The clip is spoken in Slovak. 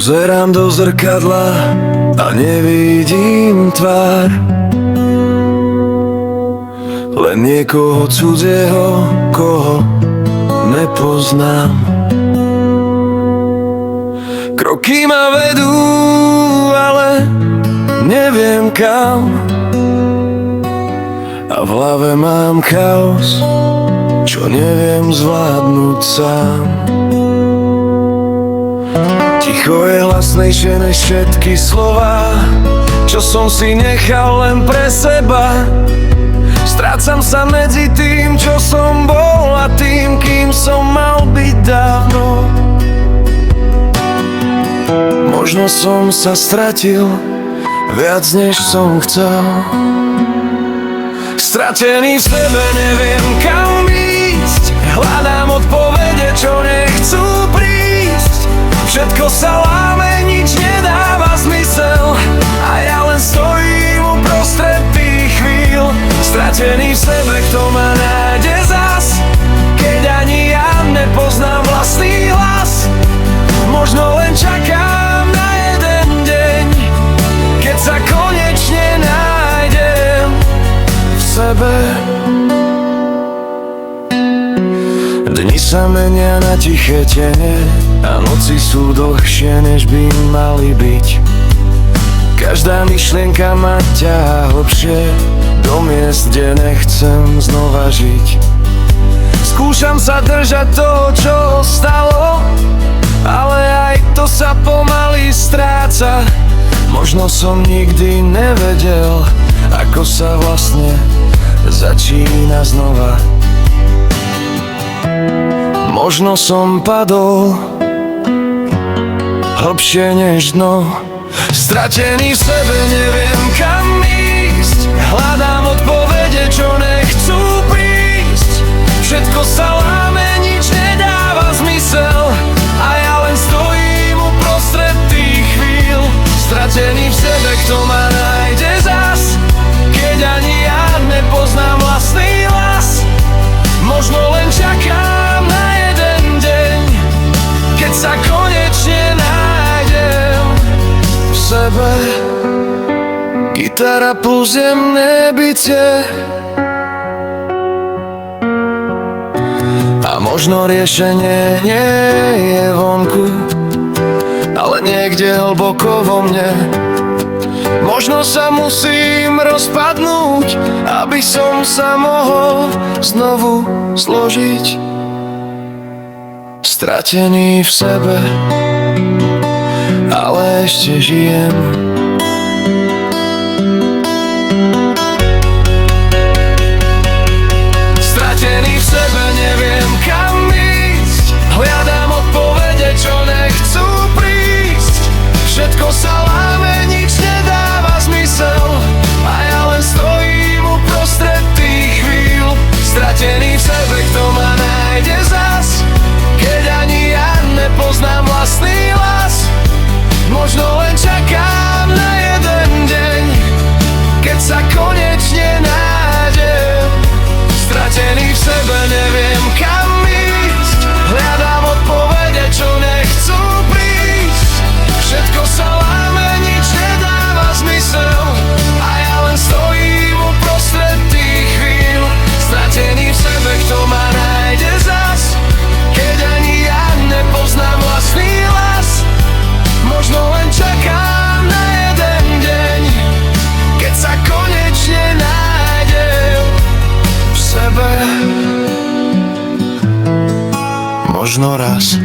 Pozerám do zrkadla a nevidím tvár, len niekoho cudzieho, koho nepoznám. Kroky ma vedú, ale neviem kam, a v hlave mám chaos, čo neviem zvládnuť sám. Ticho je hlasnejšie než všetky slová, čo som si nechal len pre seba. Strácam sa medzi tým, čo som bol, a tým, kým som mal byť dávno. Možno som sa stratil viac, než som chcel. Stratený v sebe, neviem kam ísť, hľadám odpovede, čo nechcú prísť. Všetko sa láme, nič nedáva zmysel, a ja len stojím uprostred tých chvíľ. Stratený v sebe, kto ma nájde zas, keď ani ja nepoznám vlastný hlas. Možno len čakám na jeden deň, keď sa konečne nájdem v sebe. Dni sa menia na tiché tene a noci sú dlhšie, než by mali byť. Každá myšlienka ma ťahá hlbšie do miest, kde nechcem znova žiť. Skúšam sa držať toho, čo ostalo, ale aj to sa pomaly stráca. Možno som nikdy nevedel, ako sa vlastne začína znova. Možno som padol hlbšie než dno. Stratený v sebe, neviem kam ísť, hľadám odpovede, čo nechcú prísť. Všetko sa láme, nič nedáva zmysel, a ja len stojím uprostred tých chvíľ. Stratený v sebe, kto ma nájde zas, keď ani ja nepoznám vlastný hlas. Možno len čakám na jeden deň, keď sa konečne nájdem v sebe. Gitara plus jemné bicie, a možno riešenie nie je vonku, ale niekde hlboko vo mne. Možno sa musím rozpadnúť, aby som sa mohol znovu zložiť. Stratený v sebe, ale ešte žijem. Stratený v sebe, neviem kam ísť, hľadám odpovede, čo nechcú prísť. Všetko sa láme, nič nedáva zmysel, a ja len stojím uprostred tých chvíľ. Stratený v sebe, kto ma nájde zas, keď ani ja nepoznám vlastný hlas. Možno len čakám na jeden deň, keď sa konečne nájdem. Stratený v sebe, neviem kam ísť, hľadám odpovede, čo nechcú prísť. Všetko sa láme, nič nedáva zmysel, a ja len stojím uprostred tých chvíľ. Stratený v sebe, kto ma nájde zas, keď ani ja nepoznám vlastný hlas. Možno len čakám na jeden deň, keď sa konečne nájdem v sebe. Možno raz